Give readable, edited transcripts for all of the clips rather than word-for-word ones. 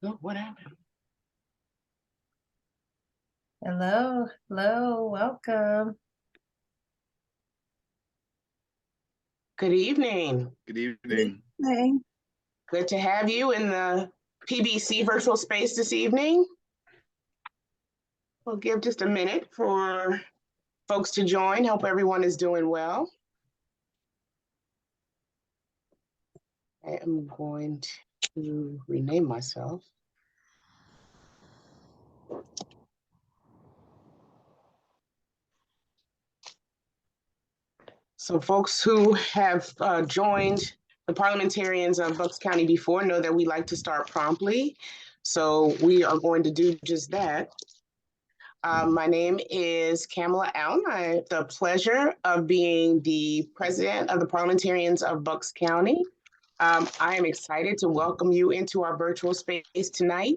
Oh, what happened? Hello, hello, welcome. Good evening. Good evening. Hey. Good to have you in the PBC virtual space this evening. We'll give just a minute for folks to join. Hope everyone is doing well. I am going to rename myself. So folks who have joined the parliamentarians of Bucks County before know that we like to start promptly. So we are going to do just that. My name is Kamala Allen. I have the pleasure of being the president of the parliamentarians of Bucks County. I am excited to welcome you into our virtual space tonight.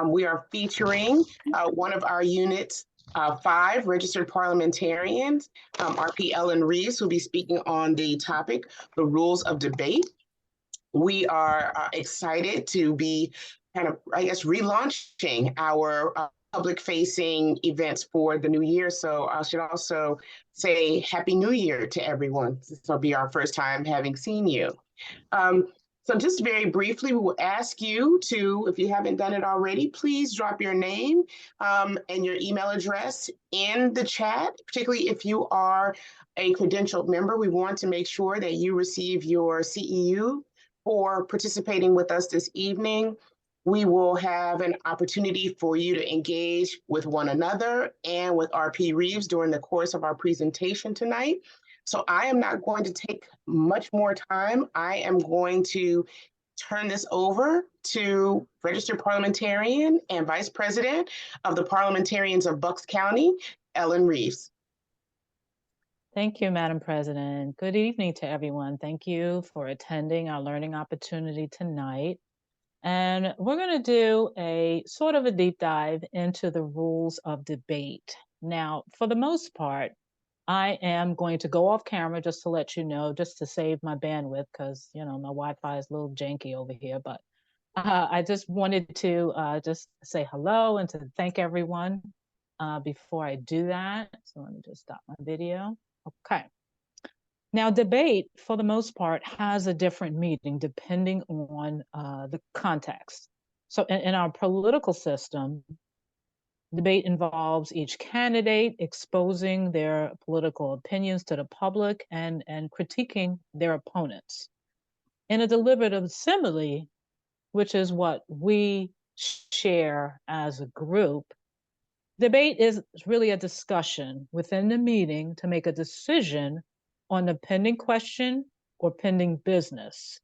We are featuring one of our units, 5 registered parliamentarians, RP Ellen Reeves, who will be speaking on the topic, the rules of debate. We are excited to be kind of, I guess, relaunching our public facing events for the new year. So I should also say Happy New Year to everyone. This will be our first time having seen you. So just very briefly, we will ask you to, if you haven't done it already, please drop your name and your email address in the chat, particularly if you are a credentialed member. We want to make sure that you receive your CEU for participating with us this evening. We will have an opportunity for you to engage with one another and with RP Reeves during the course of our presentation tonight. So I am not going to take much more time. I am going to turn this over to registered parliamentarian and vice president of the parliamentarians of Bucks County, Ellen Reeves. Thank you, Madam President. Good evening to everyone. Thank you for attending our learning opportunity tonight. And we're going to do a sort of a deep dive into the rules of debate. Now, for the most part, I am going to go off camera just to let you know, just to save my bandwidth, because, you know, my Wi-Fi is a little janky over here. But I just wanted to just say hello and to thank everyone before I do that. So let me just stop my video. Okay. Now, debate, for the most part, has a different meaning depending on the context. So in our political system, debate involves each candidate exposing their political opinions to the public and critiquing their opponents. In a deliberative assembly, which is what we share as a group, debate is really a discussion within the meeting to make a decision on a pending question or pending business.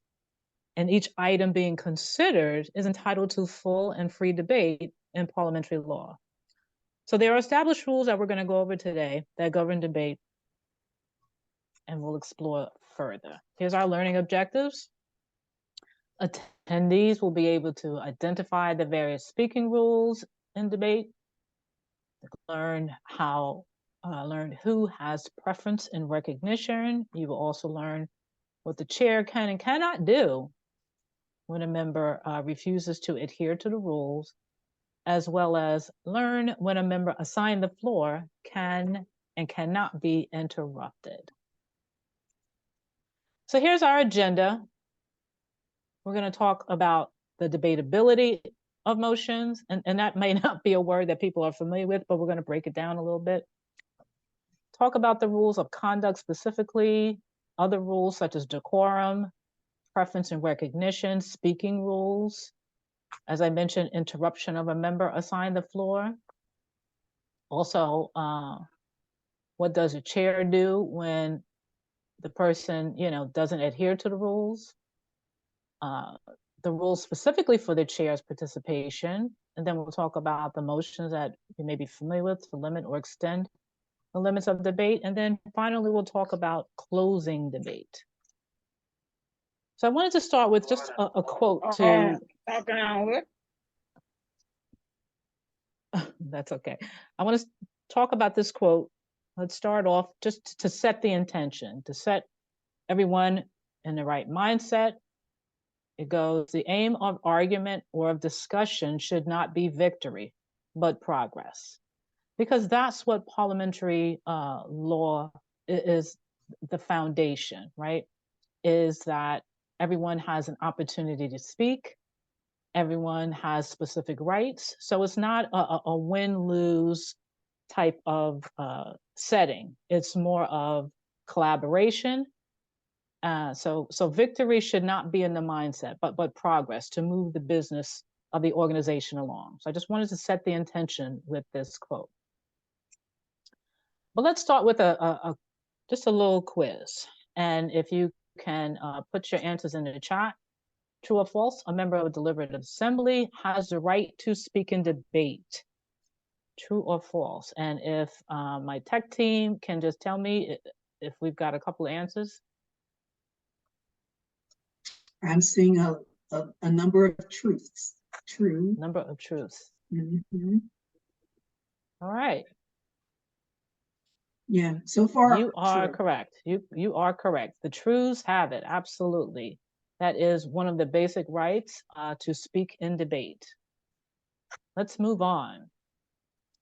And each item being considered is entitled to full and free debate in parliamentary law. So there are established rules that we're going to go over today that govern debate, and we'll explore further. Here's our learning objectives. Attendees will be able to identify the various speaking rules in debate, learn who has preference in recognition. You will also learn what the chair can and cannot do when a member refuses to adhere to the rules, as well as learn when a member assigned the floor can and cannot be interrupted. So here's our agenda. We're going to talk about the debatability of motions, and that may not be a word that people are familiar with, but we're going to break it down a little bit. Talk about the rules of conduct specifically, other rules such as decorum, preference and recognition, speaking rules. As I mentioned, interruption of a member assigned the floor. Also, what does a chair do when the person, doesn't adhere to the rules? The rules specifically for the chair's participation. And then we'll talk about the motions that you may be familiar with to limit or extend the limits of debate. And then finally, we'll talk about closing debate. So I wanted to start with just a quote to... That's okay. I want to talk about this quote. Let's start off just to set the intention, to set everyone in the right mindset It goes, the aim of argument or of discussion should not be victory, but progress. Because that's what parliamentary law is, the foundation, right? Is that everyone has an opportunity to speak, everyone has specific rights. So it's not a win-lose type of setting. It's more of collaboration. So victory should not be in the mindset, but progress to move the business of the organization along. So I just wanted to set the intention with this quote. But let's start with just a little quiz. And if you can put your answers in the chat. True or false, a member of a deliberative assembly has the right to speak in debate. True or false? And if my tech team can just tell me if we've got a couple of answers. I'm seeing a number of truths. True. Number of truths. Mm-hmm. All right. Yeah, so far. You are true. correct. You are correct. The truths have it, absolutely. That is one of the basic rights to speak in debate. Let's move on.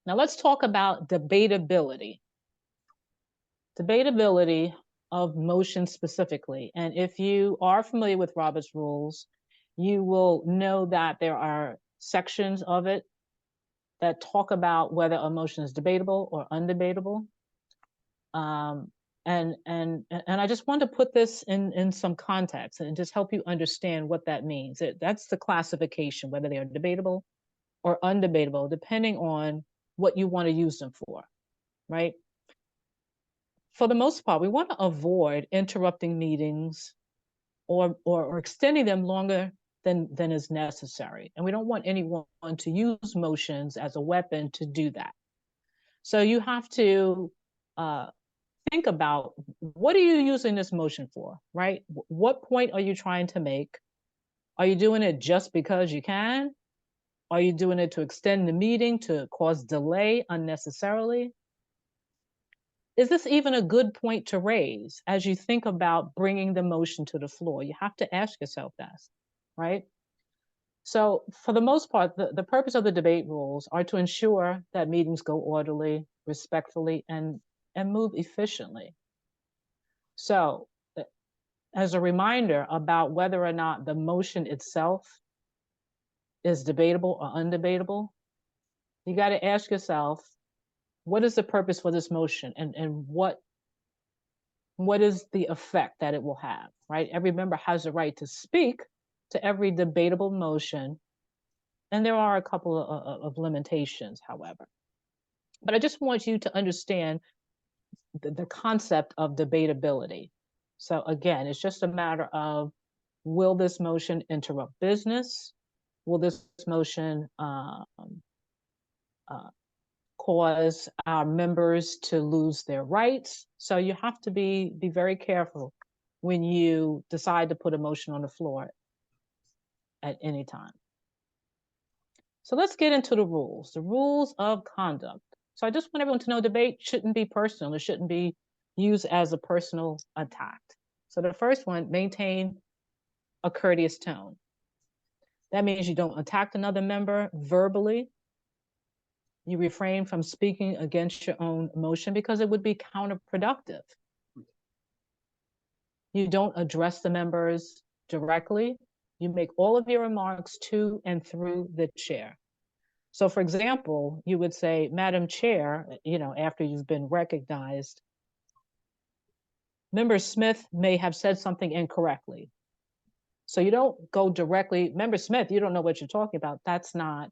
Now let's talk about debatability. Debatability of motion specifically. And if you are familiar with Robert's rules, you will know that there are sections of it that talk about whether a motion is debatable or undebatable. And I just want to put this in some context and just help you understand what that means. That's the classification, whether they are debatable or undebatable, depending on what you want to use them for, right? For the most part, we want to avoid interrupting meetings or extending them longer than is necessary. And we don't want anyone to use motions as a weapon to do that. So you have to think about, what are you using this motion for, right? What point are you trying to make? Are you doing it just because you can? Are you doing it to extend the meeting, to cause delay unnecessarily? Is this even a good point to raise as you think about bringing the motion to the floor? You have to ask yourself that, right? So for the most part, the purpose of the debate rules are to ensure that meetings go orderly, respectfully, and move efficiently. So as a reminder about whether or not the motion itself is debatable or undebatable, you got to ask yourself, what is the purpose for this motion, and what is the effect that it will have, right? Every member has the right to speak to every debatable motion, and there are a couple of limitations, however. But I just want you to understand the concept of debatability. So again, it's just a matter of, will this motion interrupt business? Will this motion cause our members to lose their rights? So you have to be very careful when you decide to put a motion on the floor at any time. So let's get into the rules of conduct. So I just want everyone to know, debate shouldn't be personal. It shouldn't be used as a personal attack. So the first one, maintain a courteous tone. That means you don't attack another member verbally. You refrain from speaking against your own motion because it would be counterproductive. You don't address the members directly. You make all of your remarks to and through the chair. So for example, you would say, Madam Chair, after you've been recognized, Member Smith may have said something incorrectly. So you don't go directly, Member Smith, you don't know what you're talking about. That's not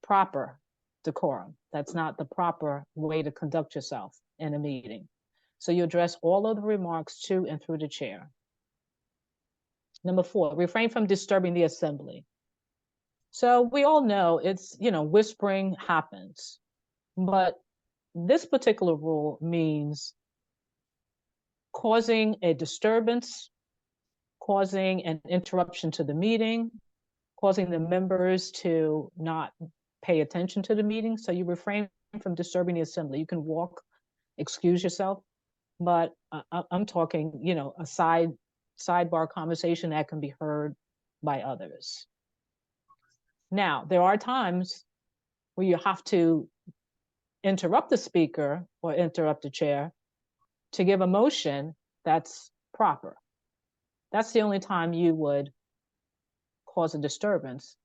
proper decorum. That's not the proper way to conduct yourself in a meeting. So you address all of the remarks to and through the chair. Number 4, refrain from disturbing the assembly. So we all know it's, whispering happens, but this particular rule means causing a disturbance, causing an interruption to the meeting, causing the members to not pay attention to the meeting. So you refrain from disturbing the assembly. You can walk, excuse yourself, but I'm talking, a sidebar conversation that can be heard by others. Now, there are times where you have to interrupt the speaker or interrupt the chair to give a motion that's proper. That's the only time you would cause a disturbance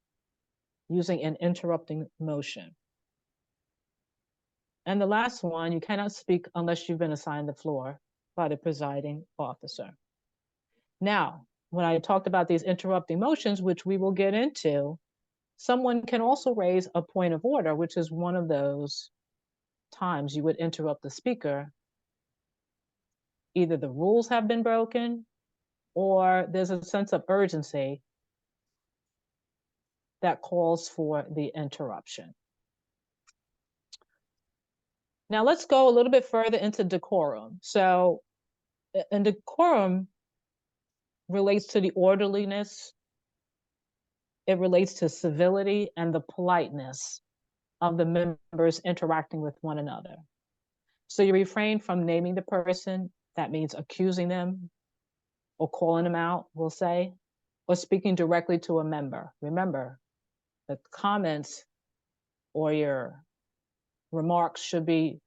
using an interrupting motion. And the last one, you cannot speak unless you've been assigned the floor by the presiding officer. Now, when I talked about these interrupting motions, which we will get into, someone can also raise a point of order, which is one of those times you would interrupt the speaker. Either the rules have been broken or there's a sense of urgency that calls for the interruption. Now let's go a little bit further into decorum. So, and decorum relates to the orderliness, it relates to civility and the politeness of the members interacting with one another. So you refrain from naming the person, that means accusing them or calling them out, we'll say, or speaking directly to a member. Remember, the comments or your remarks should be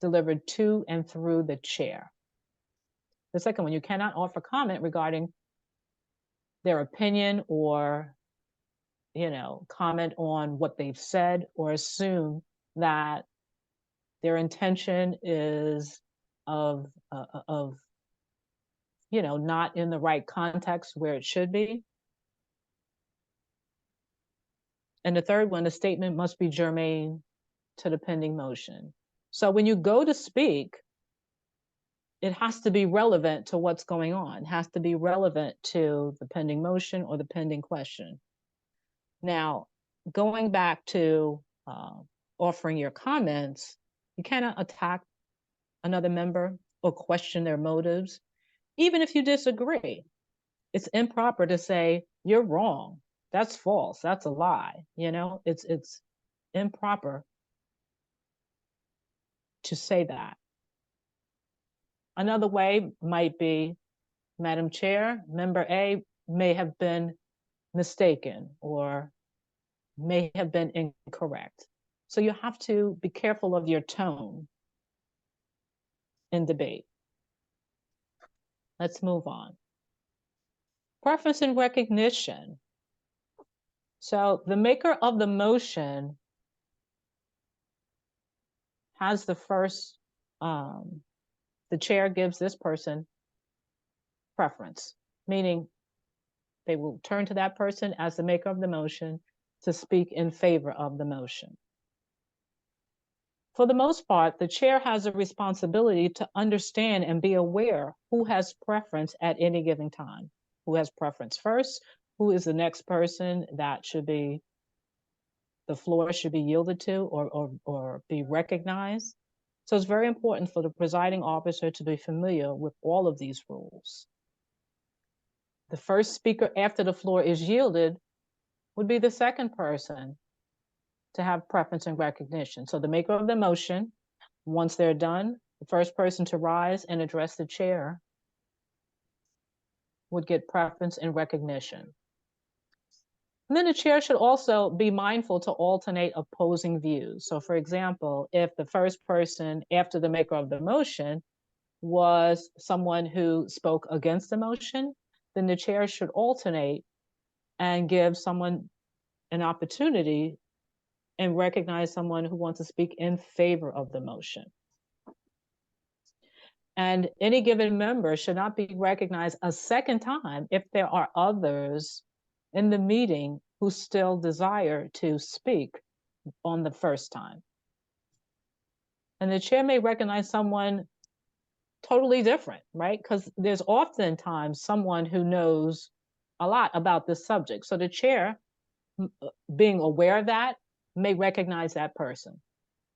delivered to and through the chair. The second one, you cannot offer comment regarding their opinion or, comment on what they've said or assume that their intention is of not in the right context where it should be. And the third one, the statement must be germane to the pending motion. So when you go to speak, it has to be relevant to what's going on. It has to be relevant to the pending motion or the pending question. Now, going back to offering your comments, you cannot attack another member or question their motives, even if you disagree. It's improper to say, you're wrong, that's false, that's a lie. It's improper to say that. Another way might be, Madam Chair, Member A may have been mistaken or may have been incorrect. So you have to be careful of your tone in debate. Let's move on. Preference and recognition. So the maker of the motion has the first, the chair gives this person preference, meaning they will turn to that person as the maker of the motion to speak in favor of the motion. For the most part, the chair has a responsibility to understand and be aware who has preference at any given time, who has preference first, who is the next person that should be, the floor should be yielded to or be recognized. So it's very important for the presiding officer to be familiar with all of these rules. The first speaker after the floor is yielded would be the second person to have preference and recognition. So the maker of the motion, once they're done, the first person to rise and address the chair would get preference and recognition. And then the chair should also be mindful to alternate opposing views. So for example, if the first person after the maker of the motion was someone who spoke against the motion, then the chair should alternate and give someone an opportunity and recognize someone who wants to speak in favor of the motion. And any given member should not be recognized a second time if there are others in the meeting who still desire to speak on the first time. And the chair may recognize someone totally different, right? Because there's oftentimes someone who knows a lot about this subject. So the chair, being aware of that, may recognize that person,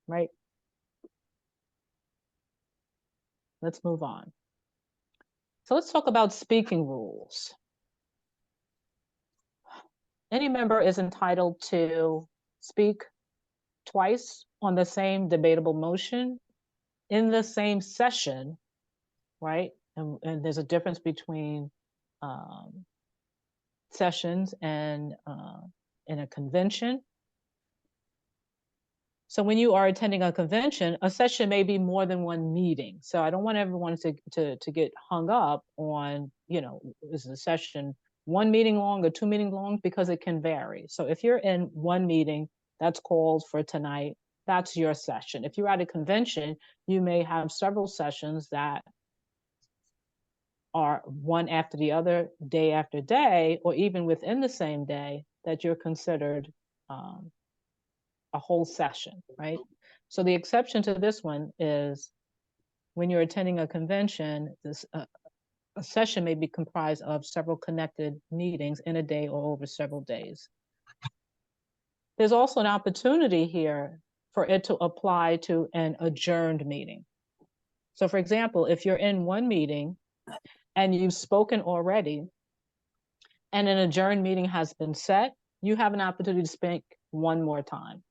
right? Let's move on. So let's talk about speaking rules. Any member is entitled to speak twice on the same debatable motion in the same session, right? And there's a difference between sessions and in a convention. So when you are attending a convention, a session may be more than one meeting. So I don't want everyone to get hung up on, you know, is the session one meeting long or 2 meetings long, because it can vary. So if you're in one meeting that's called for tonight, that's your session. If you're at a convention, you may have several sessions that are one after the other, day after day, or even within the same day, that you're considered a whole session, right? So the exception to this one is when you're attending a convention, a session may be comprised of several connected meetings in a day or over several days. There's also an opportunity here for it to apply to an adjourned meeting. So for example, if you're in one meeting and you've spoken already and an adjourned meeting has been set, you have an opportunity to speak one more time.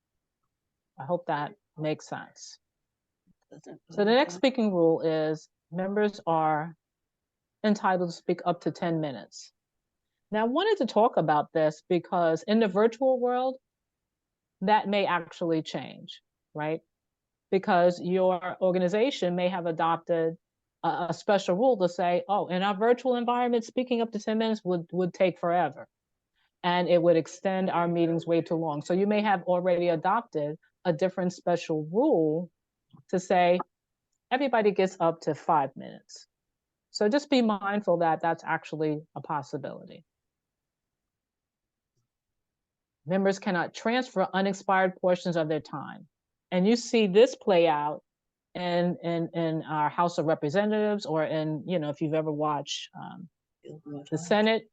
I hope that makes sense. So the next speaking rule is members are entitled to speak up to 10 minutes. Now, I wanted to talk about this because in the virtual world, that may actually change, right? Because your organization may have adopted a special rule to say, oh, in our virtual environment, speaking up to 10 minutes would take forever. And it would extend our meetings way too long. So you may have already adopted a different special rule to say, everybody gets up to 5 minutes. So just be mindful that that's actually a possibility. Members cannot transfer unexpired portions of their time. And you see this play out in our House of Representatives, or in, you know, if you've ever watched the Senate,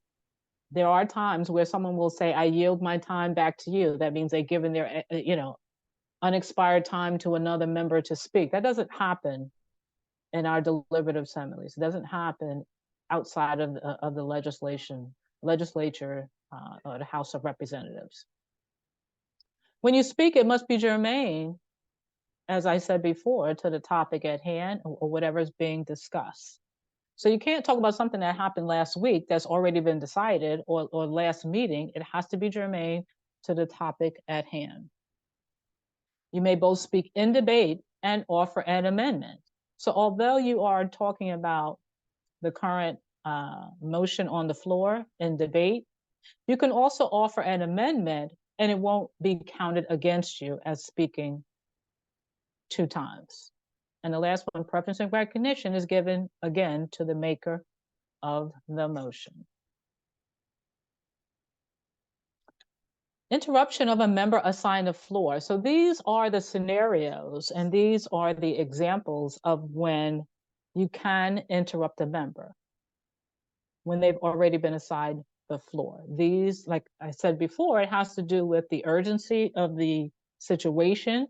there are times where someone will say, I yield my time back to you. That means they've given their, you know, unexpired time to another member to speak. That doesn't happen in our deliberative assemblies. It doesn't happen outside of the legislature or the House of Representatives. When you speak, it must be germane, as I said before, to the topic at hand or whatever is being discussed. So you can't talk about something that happened last week that's already been decided, or last meeting. It has to be germane to the topic at hand. You may both speak in debate and offer an amendment. So although you are talking about the current motion on the floor in debate, you can also offer an amendment and it won't be counted against you as speaking 2 times. And the last one, preference and recognition, is given again to the maker of the motion. Interruption of a member assigned the floor. So these are the scenarios and these are the examples of when you can interrupt a member when they've already been assigned the floor. These, like I said before, it has to do with the urgency of the situation,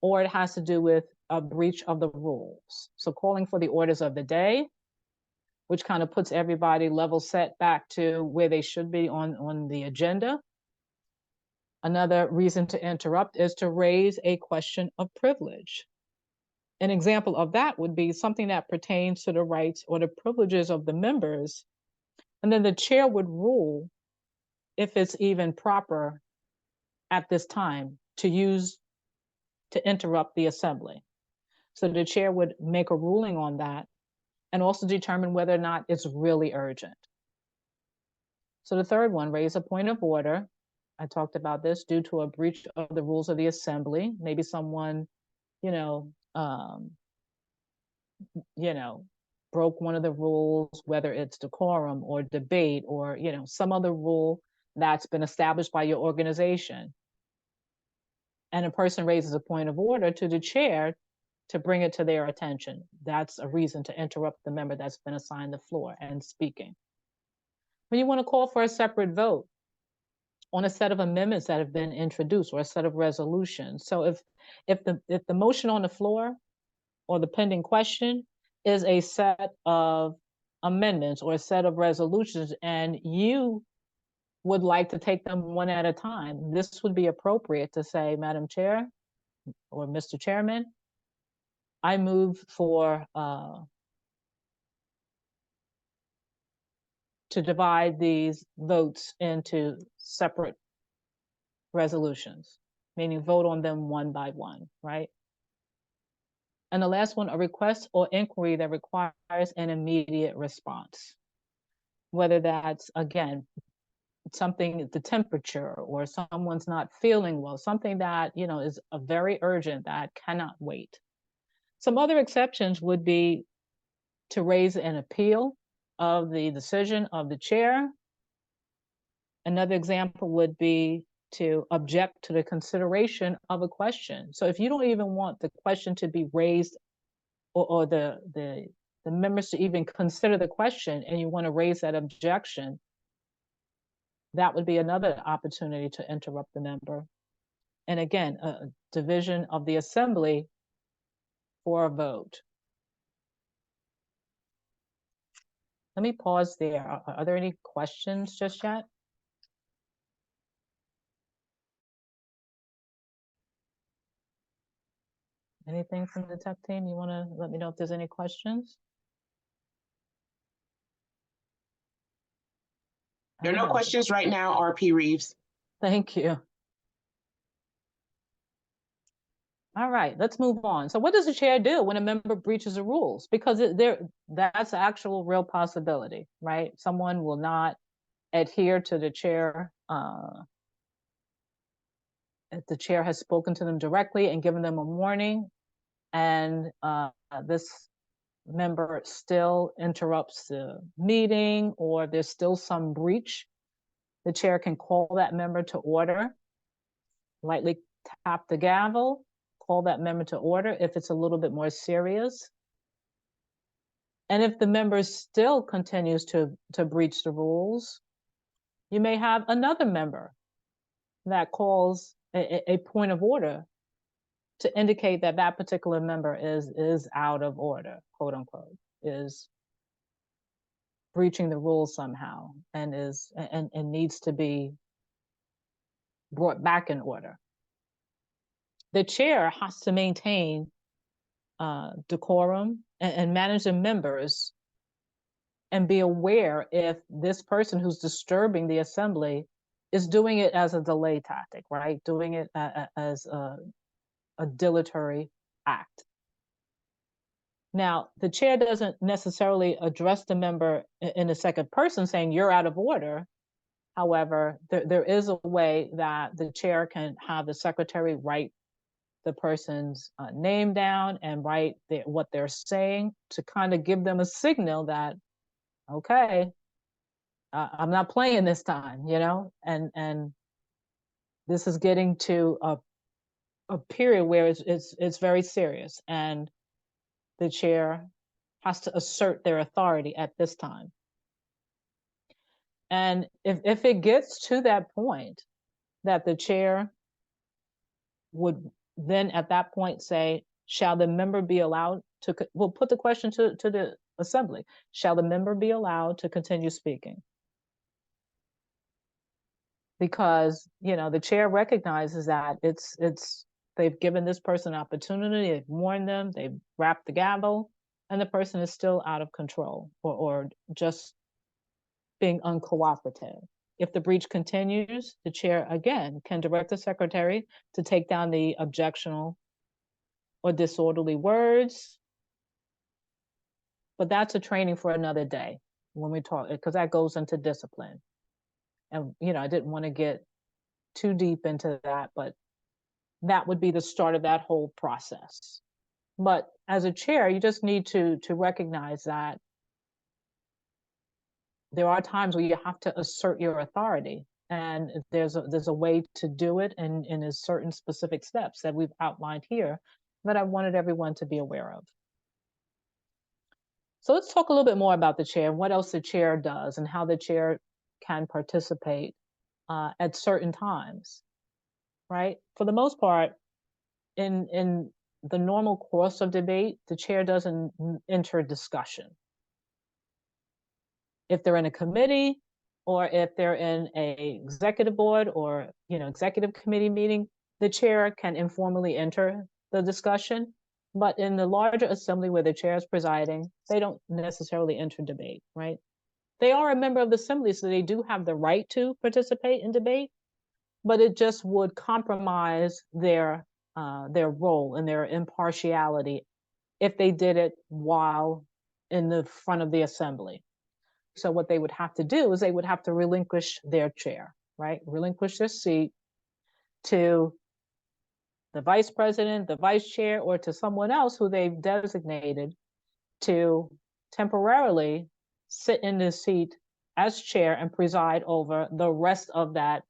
or it has to do with a breach of the rules. So calling for the orders of the day, which kind of puts everybody level set back to where they should be on the agenda. Another reason to interrupt is to raise a question of privilege. An example of that would be something that pertains to the rights or the privileges of the members. And then the chair would rule if it's even proper at this time to interrupt the assembly. So the chair would make a ruling on that and also determine whether or not it's really urgent. So the third one, raise a point of order. I talked about this, due to a breach of the rules of the assembly. Maybe someone, broke one of the rules, whether it's decorum or debate or, some other rule that's been established by your organization. And a person raises a point of order to the chair to bring it to their attention. That's a reason to interrupt the member that's been assigned the floor and speaking. When you want to call for a separate vote on a set of amendments that have been introduced or a set of resolutions. So if the motion on the floor or the pending question is a set of amendments or a set of resolutions, and you would like to take them one at a time, this would be appropriate to say, Madam Chair or Mr. Chairman, I move for to divide these votes into separate resolutions, meaning vote on them one by one, right? And the last one, a request or inquiry that requires an immediate response. Whether that's, again, something, the temperature, or someone's not feeling well, something that, you know, is a very urgent that cannot wait. Some other exceptions would be to raise an appeal of the decision of the chair. Another example would be to object to the consideration of a question. So if you don't even want the question to be raised, or the members to even consider the question, and you want to raise that objection, that would be another opportunity to interrupt the member. And again, a division of the assembly for a vote. Let me pause there. Are there any questions just yet? Anything from the tech team? You want to let me know if there's any questions? There are no questions right now, RP Reeves. Thank you. All right, let's move on. So what does the chair do when a member breaches the rules? Because that's an actual real possibility, right? Someone will not adhere to the chair. If the chair has spoken to them directly and given them a warning, and this member still interrupts the meeting, or there's still some breach, the chair can call that member to order, lightly tap the gavel, call that member to order if it's a little bit more serious. And if the member still continues to breach the rules, you may have another member that calls a point of order to indicate that that particular member is out of order, quote unquote, is breaching the rules somehow, and needs to be brought back in order. The chair has to maintain decorum and manage the members, and be aware if this person who's disturbing the assembly is doing it as a delay tactic, right? Doing it as a dilatory act. Now, the chair doesn't necessarily address the member in the second person saying you're out of order. However, there is a way that the chair can have the secretary write the person's name down and write what they're saying, to kind of give them a signal that, okay, I'm not playing this time, you know, and this is getting to a period where it's very serious, and the chair has to assert their authority at this time. And if it gets to that point, that the chair would then at that point say, shall the member be allowed to, we'll put the question to the assembly, shall the member be allowed to continue speaking? Because, you know, the chair recognizes that they've given this person an opportunity, they've warned them, they've rapped the gavel, and the person is still out of control, or just being uncooperative. If the breach continues, the chair again can direct the secretary to take down the objectionable or disorderly words. But that's a training for another day when we talk, because that goes into discipline. And, you know, I didn't want to get too deep into that, but that would be the start of that whole process. But as a chair, you just need to recognize that there are times where you have to assert your authority, and there's a way to do it, and there's certain specific steps that we've outlined here that I wanted everyone to be aware of. So let's talk a little bit more about the chair, and what else the chair does, and how the chair can participate at certain times, right? For the most part, in the normal course of debate, the chair doesn't enter discussion. If they're in a committee, or if they're in a executive board or, you know, executive committee meeting, the chair can informally enter the discussion. But in the larger assembly where the chair is presiding, they don't necessarily enter debate, right? They are a member of the assembly, so they do have the right to participate in debate, but it just would compromise their role and their impartiality if they did it while in the front of the assembly. So what they would have to do is they would have to relinquish their chair, right? Relinquish their seat to the vice president, the vice chair, or to someone else who they've designated to temporarily sit in the seat as chair and preside over the rest of that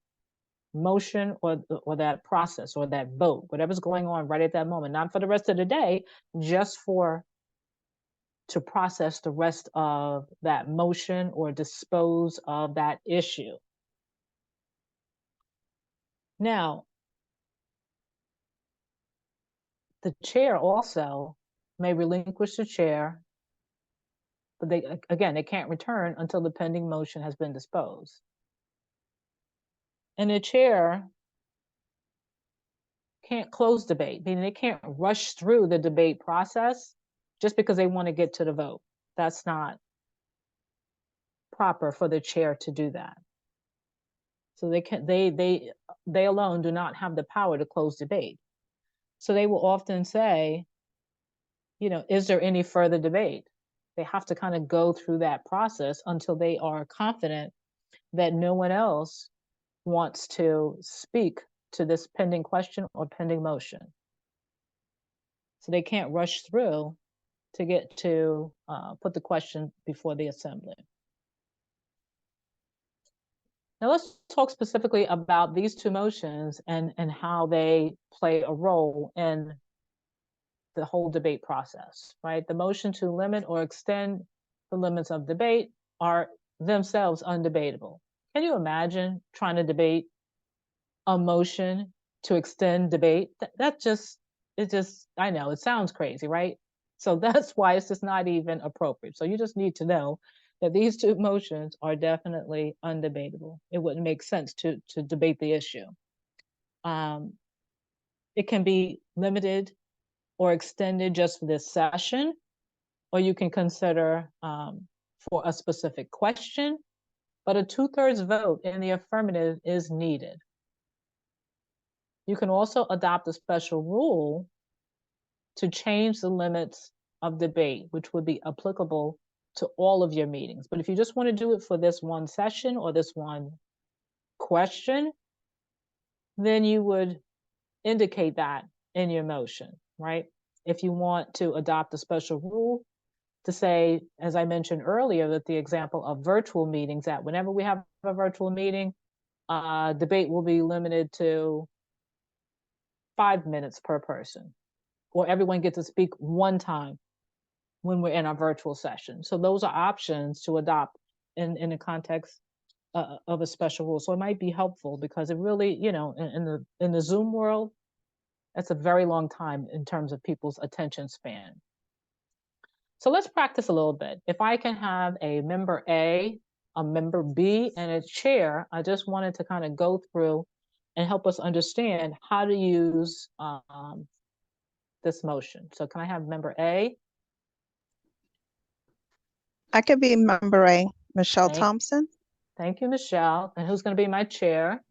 motion or that process or that vote, whatever's going on right at that moment, not for the rest of the day, just to process the rest of that motion or dispose of that issue. Now, the chair also may relinquish the chair, but they can't return until the pending motion has been disposed. And the chair can't close debate, meaning they can't rush through the debate process just because they want to get to the vote. That's not proper for the chair to do that. So they alone do not have the power to close debate. So they will often say, is there any further debate? They have to kind of go through that process until they are confident that no one else wants to speak to this pending question or pending motion. So they can't rush through to get to put the question before the assembly. Now let's talk specifically about these two motions and how they play a role in the whole debate process, right? The motion to limit or extend the limits of debate are themselves undebatable. Can you imagine trying to debate a motion to extend debate? I know it sounds crazy, right? So that's why it's just not even appropriate. So you just need to know that these two motions are definitely undebatable. It wouldn't make sense to debate the issue. It can be limited or extended just for this session, or you can consider for a specific question, but a 2/3 vote in the affirmative is needed. You can also adopt a special rule to change the limits of debate, which would be applicable to all of your meetings. But if you just want to do it for this one session or this one question, then you would indicate that in your motion, right? If you want to adopt a special rule to say, as I mentioned earlier, that the example of virtual meetings, that whenever we have a virtual meeting, debate will be limited to 5 minutes per person, or everyone gets to speak one time when we're in our virtual session. So those are options to adopt in the context of a special rule. So it might be helpful because it really, in the Zoom world, that's a very long time in terms of people's attention span. So let's practice a little bit. If I can have a member A, a member B, and a chair, I just wanted to kind of go through and help us understand how to use this motion. So can I have member A? I could be member A, Michelle Thompson. Thank you, Michelle. And who's going to be my chair?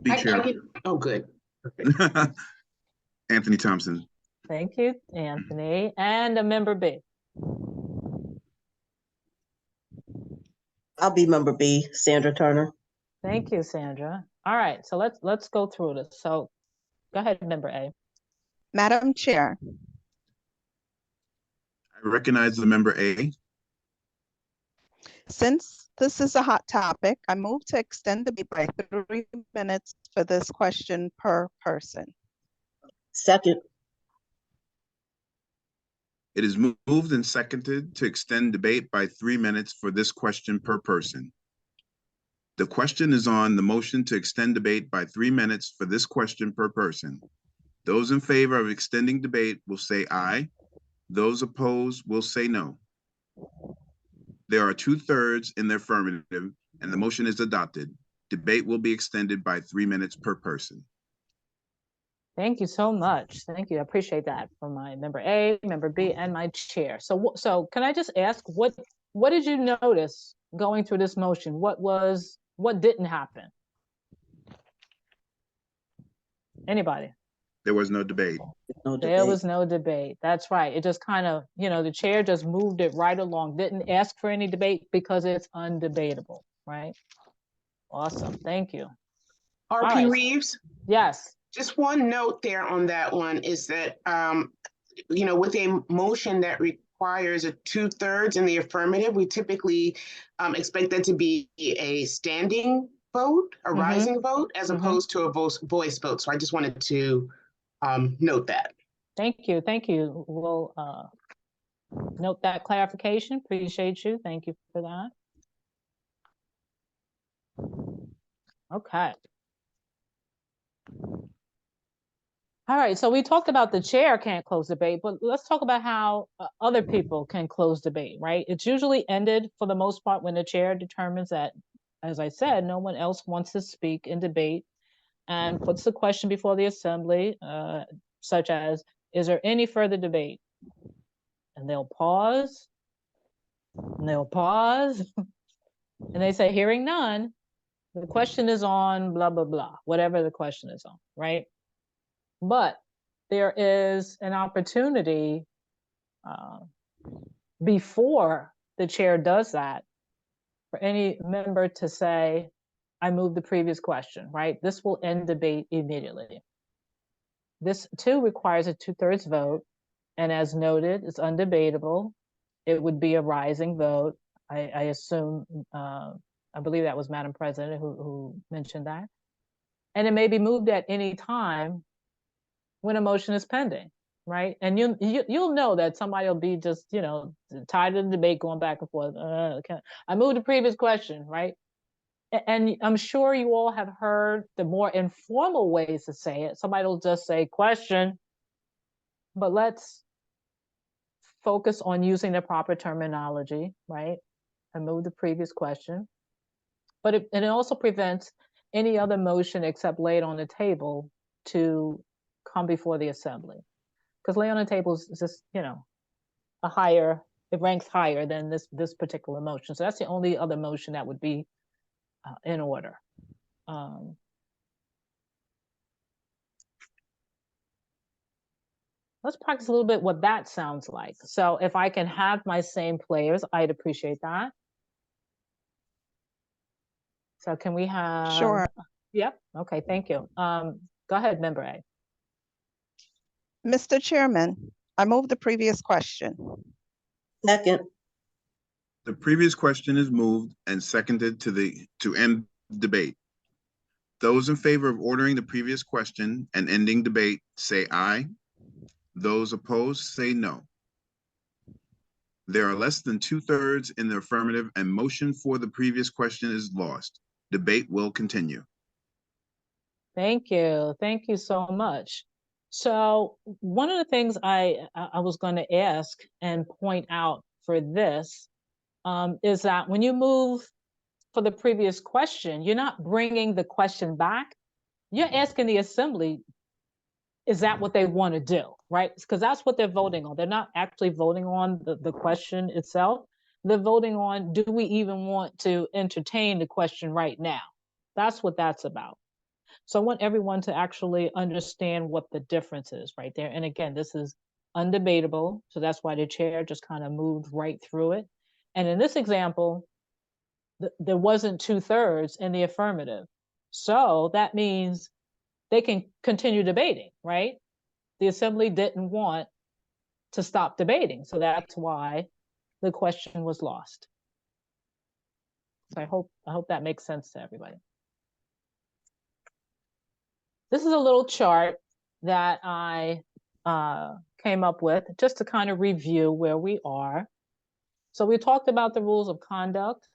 Be chair. Oh, good. Anthony Thompson. Thank you, Anthony. And a member B. I'll be member B, Sandra Turner. Thank you, Sandra. All right, so let's go through this. So go ahead, member A. Madam Chair. I recognize the member A. Since this is a hot topic, I move to extend the debate by 3 minutes for this question per person. Second. It is moved and seconded to extend debate by 3 minutes for this question per person. The question is on the motion to extend debate by 3 minutes for this question per person. Those in favor of extending debate will say aye. Those opposed will say no. There are 2/3 in the affirmative, and the motion is adopted. Debate will be extended by 3 minutes per person. Thank you so much. Thank you. I appreciate that from my member A, member B, and my chair. So can I just ask, what did you notice going through this motion? What didn't happen? Anybody? There was no debate. No There debate. was no debate. That's right. It just kind of, the chair just moved it right along, didn't ask for any debate because it's undebatable, right? Awesome. Thank you. RP right. Reeves, Yes. just one note there on that one is that, with a motion that requires a 2/3 in the affirmative, we typically expect that to be a standing vote, a rising vote, as opposed to a voice vote. So I just wanted to note that. Thank you. Thank you. We'll note that clarification. Appreciate you. Thank you for that. Okay. All right, so we talked about the chair can't close debate, but let's talk about how other people can close debate, right? It's usually ended for the most part when the chair determines that, as I said, no one else wants to speak in debate and puts the question before the assembly, such as, is there any further debate? And they'll pause, and they'll pause, and they say, hearing none, the question is on blah, blah, blah, whatever the question is on, right? But there is an opportunity before the chair does that for any member to say, I move the previous question, right? This will end debate immediately. This too requires a 2/3 vote. And as noted, it's undebatable. It would be a rising vote. I assume, I believe that was Madam President who mentioned that. And it may be moved at any time when a motion is pending, right? And you'll know that somebody will be just, tired of the debate going back and forth. I moved the previous question, right? And I'm sure you all have heard the more informal ways to say it. Somebody will just say question, but let's focus on using the proper terminology, right? I moved the previous question. But it also prevents any other motion except laid on the table to come before the assembly, because lay on the table is just, it ranks higher than this particular motion. So that's the only other motion that would be in order. Let's practice a little bit what that sounds like. So if I can have my same players, I'd appreciate that. So can we have? Sure. Yep. Okay. Thank you. Go ahead, member A. Mr. Chairman, I move the previous question. Second. The previous question is moved and seconded to end debate. Those in favor of ordering the previous question and ending debate, say aye. Those opposed, say no. There are less than 2/3 in the affirmative and motion for the previous question is lost. Debate will continue. Thank you. Thank you so much. So one of the things I was going to ask and point out for this is that when you move for the previous question, you're not bringing the question back. You're asking the assembly, is that what they want to do, right? Because that's what they're voting on. They're not actually voting on the question itself. They're voting on, do we even want to entertain the question right now? That's what that's about. So I want everyone to actually understand what the difference is right there. And again, this is undebatable. So that's why the chair just kind of moved right through it. And in this example, there wasn't 2/3 in the affirmative. So that means they can continue debating, right? The assembly didn't want to stop debating. So that's why the question was lost. So I hope that makes sense to everybody. This is a little chart that I came up with just to kind of review where we are. So we talked about the rules of conduct,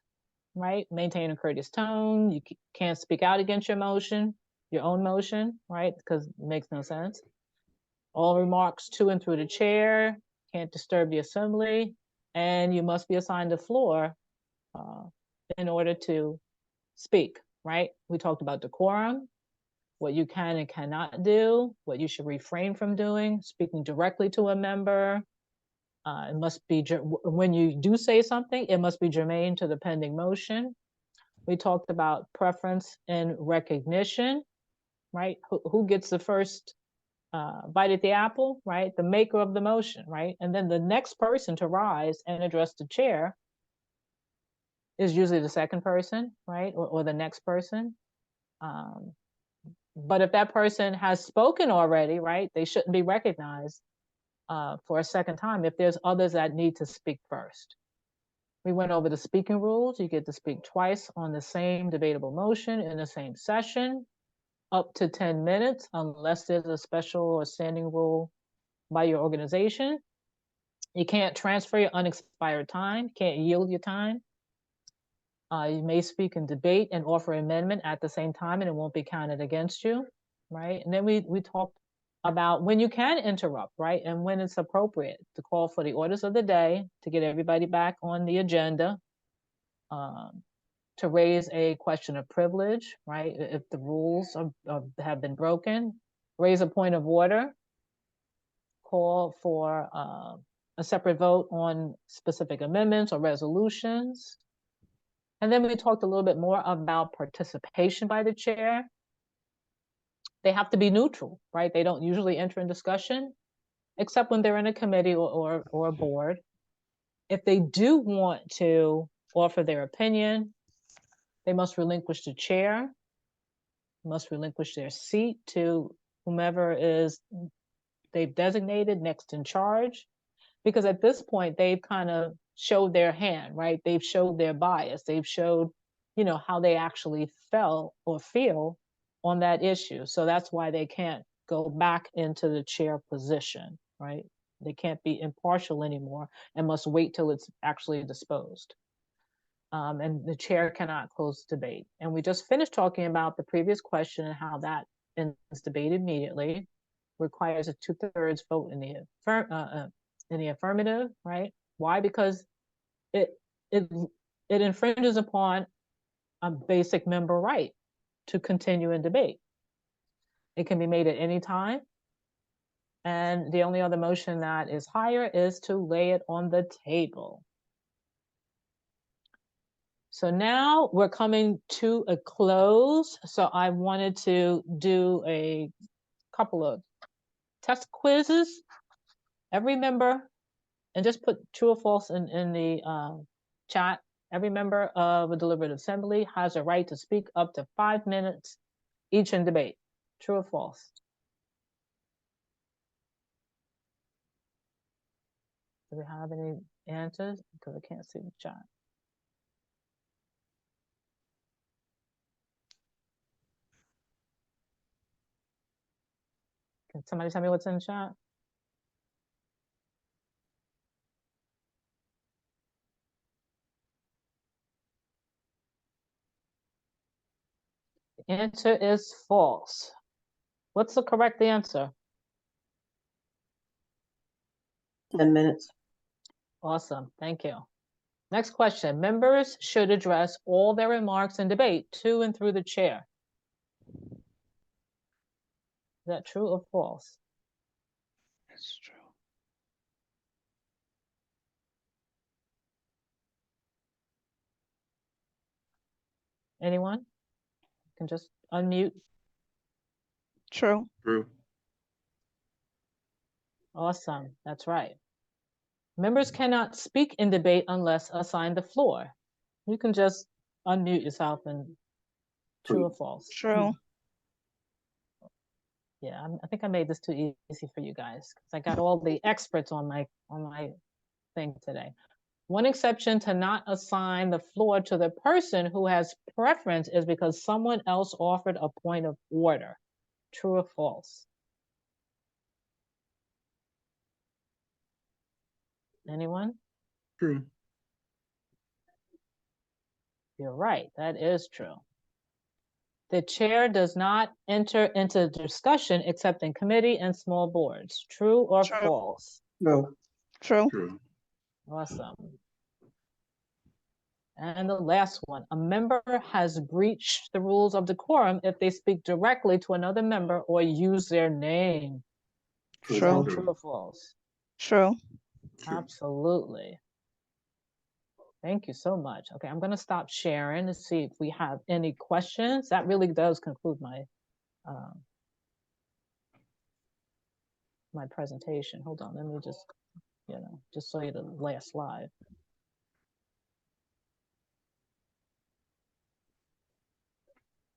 right? Maintain a courteous tone. You can't speak out against your own motion, right? Because it makes no sense. All remarks to and through the chair, can't disturb the assembly, and you must be assigned the floor in order to speak, right? We talked about decorum, what you can and cannot do, what you should refrain from doing, speaking directly to a member. It must be, when you do say something, it must be germane to the pending motion. We talked about preference and recognition, right? Who gets the first bite at the apple, right? The maker of the motion, right? And then the next person to rise and address the chair is usually the second person, right? Or the next person. But if that person has spoken already, right, they shouldn't be recognized for a second time if there's others that need to speak first. We went over the speaking rules. You get to speak twice on the same debatable motion in the same session, up to 10 minutes, unless there's a special or standing rule by your organization. You can't transfer your unexpired time, can't yield your time. You may speak in debate and offer amendment at the same time, and it won't be counted against you, right? And then we talked about when you can interrupt, right? And when it's appropriate to call for the orders of the day, to get everybody back on the agenda, to raise a question of privilege, right? If the rules have been broken, raise a point of order, call for a separate vote on specific amendments or resolutions. And then we talked a little bit more about participation by the chair. They have to be neutral, right? They don't usually enter in discussion, except when they're in a committee or a board. If they do want to offer their opinion, they must relinquish the chair, must relinquish their seat to whomever is they've designated next in charge. Because at this point, they've kind of showed their hand, right? They've showed their bias. They've showed, how they actually felt or feel on that issue. So that's why they can't go back into the chair position, right? They can't be impartial anymore and must wait till it's actually disposed. And the chair cannot close debate. And we just finished talking about the previous question and how that ends debate immediately, requires a 2/3 vote in the affirmative, right? Why? Because it infringes upon a basic member right to continue in debate. It can be made at any time. And the only other motion that is higher is to lay it on the table. So now we're coming to a close. So I wanted to do a couple of test quizzes. Every member, and just put true or false in the chat. Every member of a deliberative assembly has a right to speak up to 5 minutes each in debate. True or false? Do we have any answers? Because I can't see the chat. Can somebody tell me what's in the chat? The answer is false. What's the correct answer? 10 minutes. Awesome, thank you. Next question. Members should address all their remarks in debate to and through the chair. Is that true or false? That's true. Anyone? You can just unmute. True. True. Awesome, that's right. Members cannot speak in debate unless assigned the floor. You can just unmute yourself and true or false. True. Yeah, I think I made this too easy for you guys because I got all the experts on my thing today. One exception to not assign the floor to the person who has preference is because someone else offered a point of order. True or false? Anyone? True. You're right, that is true. The chair does not enter into discussion except in committee and small boards. True or True. false? No. True. True. Awesome. And the last one, a member has breached the rules of decorum if they speak directly to another member or use their name. Is that True. true or false? True. True. Absolutely. Thank you so much. Okay, I'm going to stop sharing to see if we have any questions. That really does conclude my my presentation. Hold on, let me just, just show you the last slide.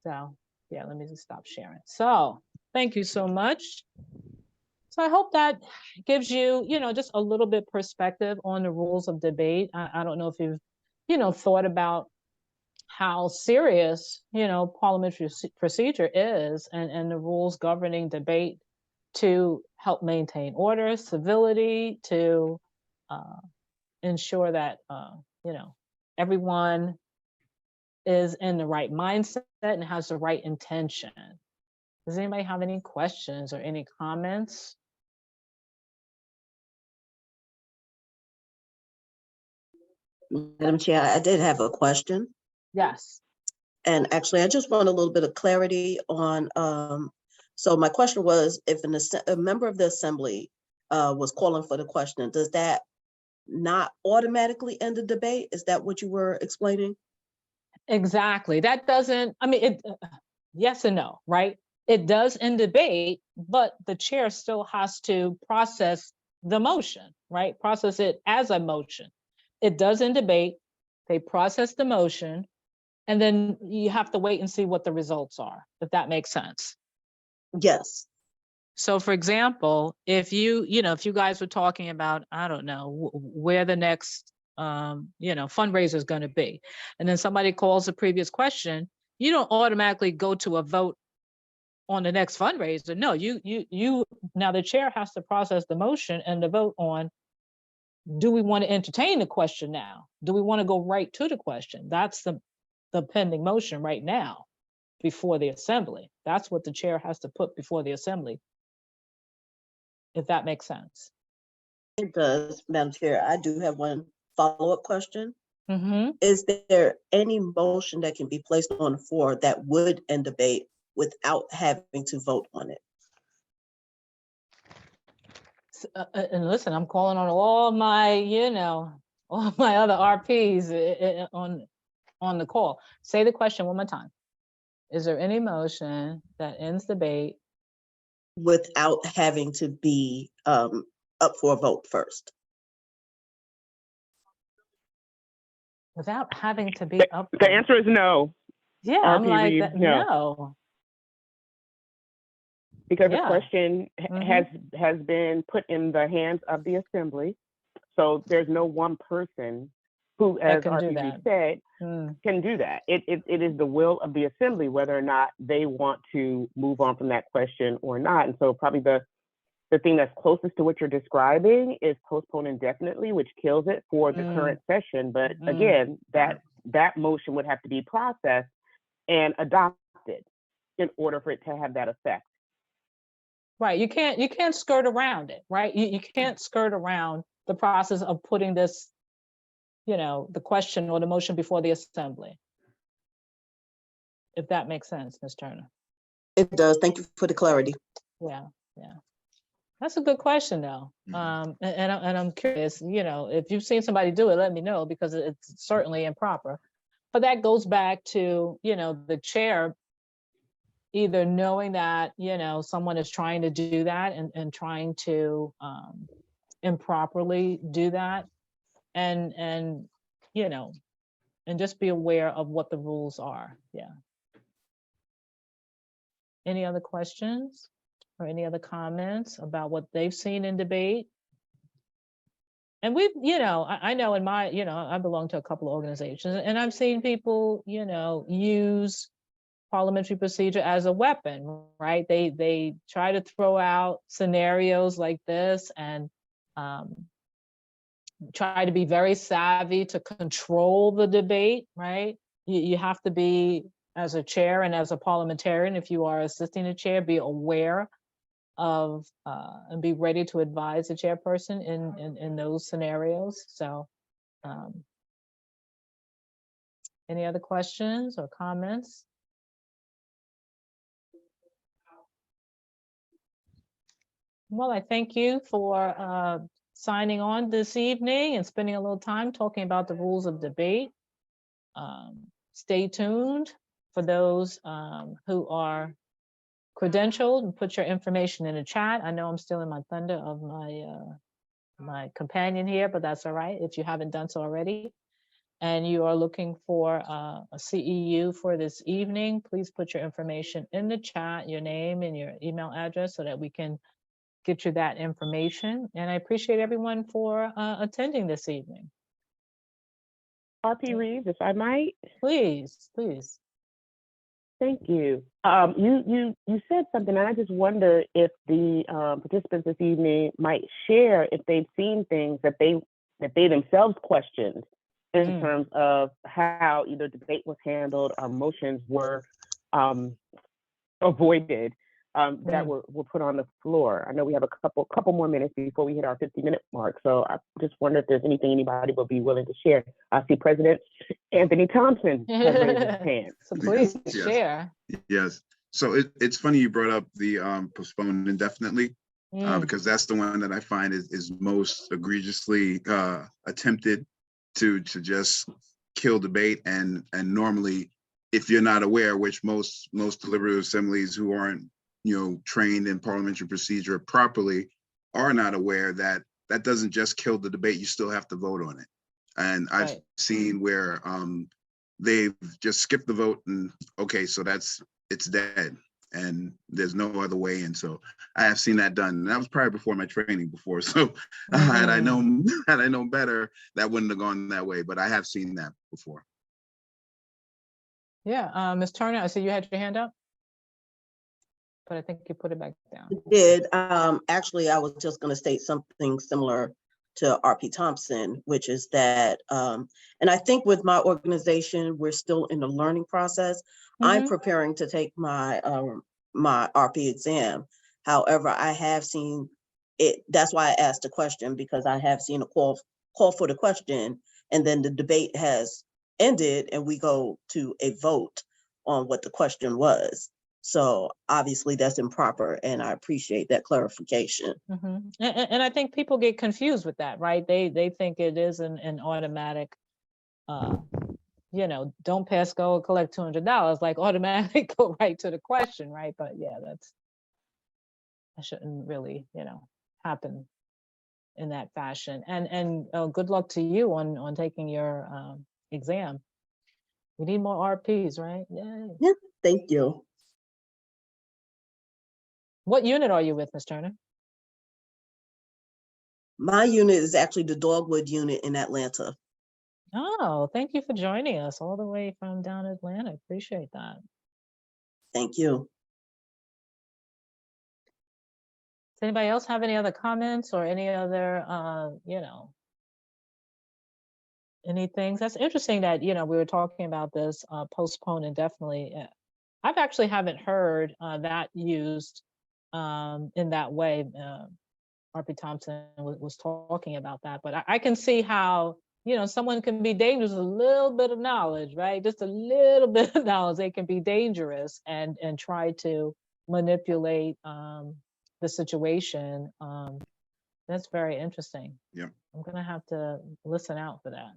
So yeah, let me just stop sharing. So thank you so much. So I hope that gives you, just a little bit perspective on the rules of debate. I don't know if you've, thought about how serious, parliamentary procedure is and the rules governing debate to help maintain order, civility, to ensure that, everyone is in the right mindset and has the right intention. Does anybody have any questions or any comments? Madam Chair, I did have a question. Yes. And actually, I just want a little bit of clarity on, so my question was, if a member of the assembly was calling for the question, does that not automatically end the debate? Is that what you were explaining? Exactly. That doesn't, I mean, yes and no, right? It does end debate, but the chair still has to process the motion, right? Process it as a motion. It does end debate, they process the motion, and then you have to wait and see what the results are, if that makes sense. Yes. So for example, if if you guys were talking about, I don't know, where the next, fundraiser is going to be, and then somebody calls a previous question, you don't automatically go to a vote on the next fundraiser. No, you now the chair has to process the motion and the vote on, do we want to entertain the question now? Do we want to go right to the question? That's the pending motion right now before the assembly. That's what the chair has to put before the assembly, if that makes sense. It does, Madam Chair. I do have one follow-up question. Mm-hmm. Is there any motion that can be placed on the floor that would end debate without having to vote on it? And listen, I'm calling on all my, all my other RPs on the call. Say the question one more time. Is there any motion that ends debate Without having to be up for a vote first? without having to be up? The answer is no. Yeah, I'm RP like, Reeves, no. no. Because Yeah. the question has been put in the hands of the assembly. So there's no one person who, as can do RP that. Reeves said, can do that. It is the will of the assembly whether or not they want to move on from that question or not. And so probably the thing that's closest to what you're describing is postpone indefinitely, which kills it for the current session. But again, that motion would have to be processed and adopted in order for it to have that effect. Right. You can't skirt around it, right? You can't skirt around the process of putting this, the question or the motion before the assembly. If that makes sense, Ms. Turner. It does. Thank you for the clarity. Yeah. That's a good question, though. And I'm curious, if you've seen somebody do it, let me know, because it's certainly improper. But that goes back to, the chair either knowing that, someone is trying to do that and trying to improperly do that, and just be aware of what the rules are. Yeah. Any other questions or any other comments about what they've seen in debate? And we've, I know in my, I belong to a couple of organizations, and I've seen people, use parliamentary procedure as a weapon, right? They try to throw out scenarios like this and try to be very savvy to control the debate, right? You have to be, as a chair and as a parliamentarian, if you are assisting the chair, be aware of and be ready to advise the chairperson in those scenarios. So Any other questions or comments? Well, I thank you for signing on this evening and spending a little time talking about the rules of debate. Stay tuned for those who are credentialed, and put your information in the chat. I know I'm still in my thunder of my companion here, but that's all right if you haven't done so already. And you are looking for a CEU for this evening, please put your information in the chat, your name and your email address, so that we can get you that information. And I appreciate everyone for attending this evening. RP Reeves, if I might. Please, please. Thank you. You said something, and I just wonder if the participants this evening might share if they've seen things that they themselves questioned in terms of how either debate was handled or motions were avoided that were put on the floor. I know we have a couple more minutes before we hit our 50-minute mark, so I just wonder if there's anything anybody would be willing to share. I see President Anthony Thompson has raised his hand. So please Yes. share. Yes. So it's funny you brought up the postponed indefinitely, because that's the one that I find is most egregiously attempted to just kill debate. And normally, if you're not aware, which most deliberative assemblies who aren't trained in parliamentary procedure properly are not aware, that doesn't just kill the debate, you still have to vote on it. And I've seen where they've just skipped the vote and okay, so it's dead and there's no other way. And so I have seen that done. And that was probably before my training before. So had I known better, that wouldn't have gone that way, but I have seen that before. Yeah, Ms. Turner, I see you had your hand up, but I think you put it back down. It did. Actually, I was just going to state something similar to RP Thompson, which is that, and I think with my organization, we're still in the learning process. I'm preparing to take my my RP exam. However, I have seen it. That's why I asked the question, because I have seen a call for the question, and then the debate has ended, and we go to a vote on what the question was. So obviously that's improper, and I appreciate that clarification. And I think people get confused with that, right? They think it is an automatic, don't pass go, collect $200, like automatically go right to the question, right? But yeah, that shouldn't really, happen in that fashion. And good luck to you on taking your exam. We need more RPs, right? Yay. Yeah, thank you. What unit are you with, Ms. Turner? My unit is actually the Dogwood unit in Atlanta. Oh, thank you for joining us all the way from down Atlanta. Appreciate that. Thank you. Does anybody else have any other comments or any other, any things? That's interesting that, we were talking about this postpone indefinitely. I've actually haven't heard that used in that way. RP Thompson was talking about that, but I can see how, someone can be dangerous with a little bit of knowledge, right? Just a little bit of knowledge, they can be dangerous and try to manipulate the situation. That's very interesting. Yeah. I'm gonna have to listen out for that.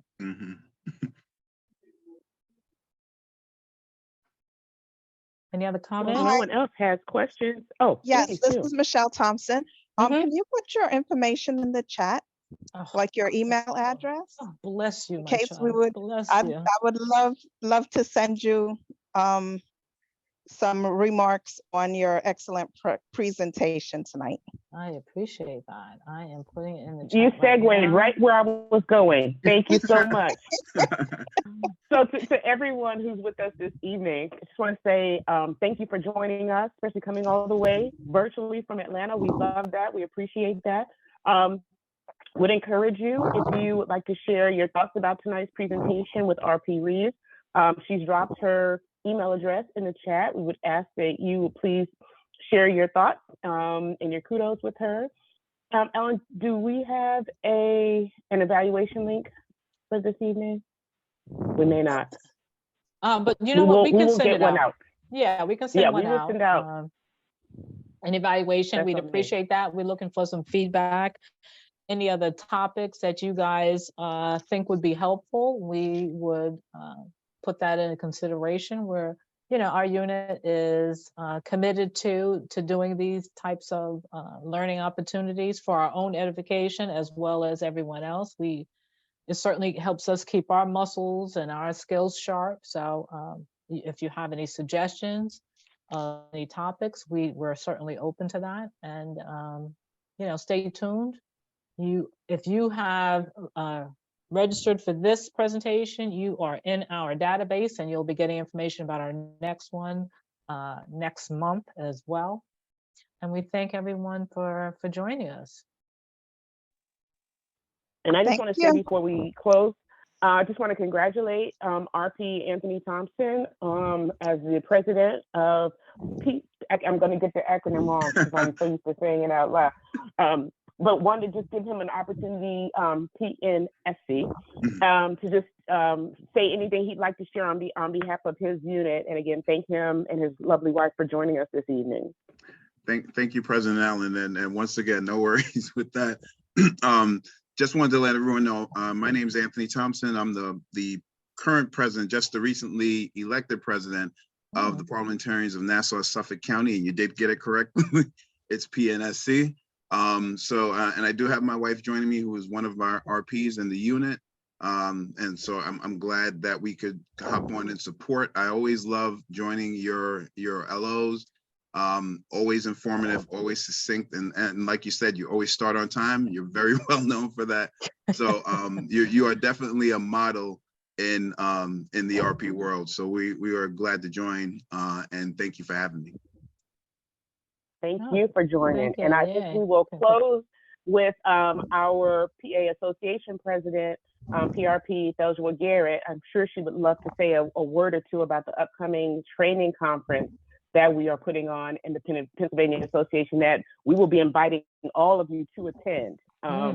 Any other comments? Well, no one else has questions. Oh, Yes, this too. is Michelle Thompson. Can you put your information in the chat, like your email address? Oh, bless you, In my case child. we would, Bless I you. would love to send you some remarks on your excellent presentation tonight. I appreciate that. I am putting it in the chat. You segued right where I was going. Thank you so much. So to everyone who's with us this evening, I just want to say thank you for joining us, especially coming all the way virtually from Atlanta. We love that. We appreciate that. Would encourage you, if you would like to share your thoughts about tonight's presentation with RP Reeves. She's dropped her email address in the chat. We would ask that you would please share your thoughts and your kudos with her. Ellen, do we have an evaluation link for this evening? We may not. But you know what, we we can will send get it one out. out. Yeah, we can Yeah, send we one will out. send out. An evaluation, we'd Definitely. appreciate that. We're looking for some feedback. Any other topics that you guys think would be helpful, we would put that into consideration. Where, you know, our unit is committed to doing these types of learning opportunities for our own edification as well as everyone else. It certainly helps us keep our muscles and our skills sharp. So if you have any suggestions, any topics, we're certainly open to that. And you know, stay tuned. If you have registered for this presentation, you are in our database, and you'll be getting information about our next one next month as well. And we thank everyone for joining us. And I just Thank want to say you. before we close, I just want to congratulate RP Anthony Thompson as the president of I'm going to get the acronym wrong because I'm so used to saying it out loud. But wanted to just give him an opportunity, PNSC, to just say anything he'd like to share on behalf of his unit. And again, thank him and his lovely wife for joining us this evening. Thank you, President Allen. And once again, no worries with that. Just wanted to let everyone know, my name is Anthony Thompson. I'm the current president, just the recently elected president of the Parliamentarians of Nassau Suffolk County, and you did get it correct. It's PNSC. And I do have my wife joining me, who is one of our RPs in the unit. And so I'm glad that we could hop on and support. I always love joining your LOs. Always informative, always succinct, and like you said, you always start on time. You're very well known for that. So you are definitely a model in the RP world. So we are glad to join, and thank you for having me. Thank you for joining. And I think we will close with our PA Association President, PRP Theljoa Garrett. I'm sure she would love to say a word or two about the upcoming training conference that we are putting on in the Pennsylvania Association that we will be inviting all of you to attend.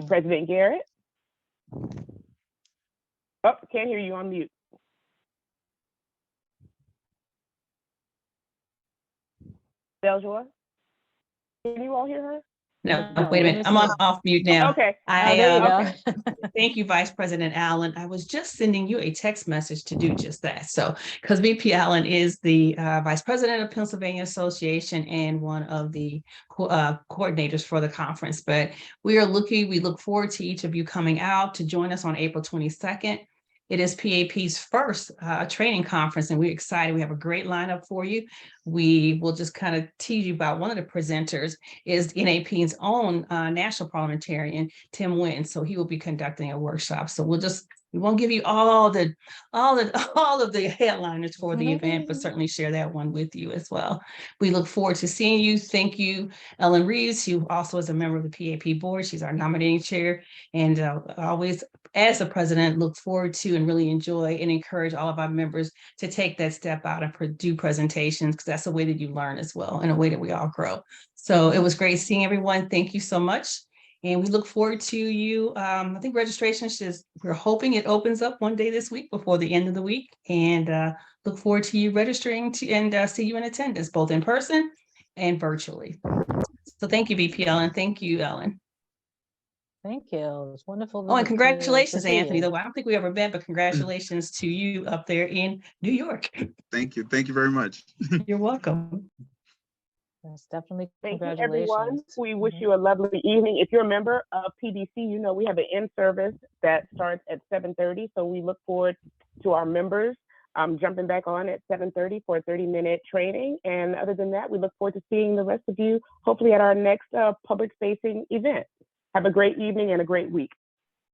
President Garrett? Oh, can't hear you, on mute. Theljoa? Can you all hear her? No, wait a minute. I'm off mute now. Okay. There you go. Thank you, Vice President Allen. I was just sending you a text message to do just that. So, because VP Allen is the Vice President of Pennsylvania Association and one of the coordinators for the conference. But we look forward to each of you coming out to join us on April 22nd. It is PAP's first training conference, and we're excited. We have a great lineup for you. We will just kind of tease you about one of the presenters is NAP's own national parliamentarian, Tim Wynn. So he will be conducting a workshop. So we won't give you all of the headliners for the event, but certainly share that one with you as well. We look forward to seeing you. Thank you, Ellen Reeves, who also is a member of the PAP board. She's our nominating chair, and always, as the president, look forward to and really enjoy and encourage all of our members to take that step out and do presentations, because that's a way that you learn as well, and a way that we all grow. So it was great seeing everyone. Thank you so much. And we look forward to you. I think registration we're hoping it opens up one day this week before the end of the week, and look forward to you registering and see you in attendance, both in person and virtually. So thank you, VP Ellen. Thank you, Ellen. Thank you. It's wonderful. Oh, and congratulations, Anthony. Though I don't think we ever met, but congratulations to you up there in New York. Thank you. Thank you very much. You're welcome. Yes, definitely. Thank you, Congratulations. everyone. We wish you a lovely evening. If you're a member of PDC, you know we have an in-service that starts at 7:30. So we look forward to our members jumping back on at 7:30 for a 30-minute training. And other than that, we look forward to seeing the rest of you, hopefully at our next public-facing event. Have a great evening and a great week.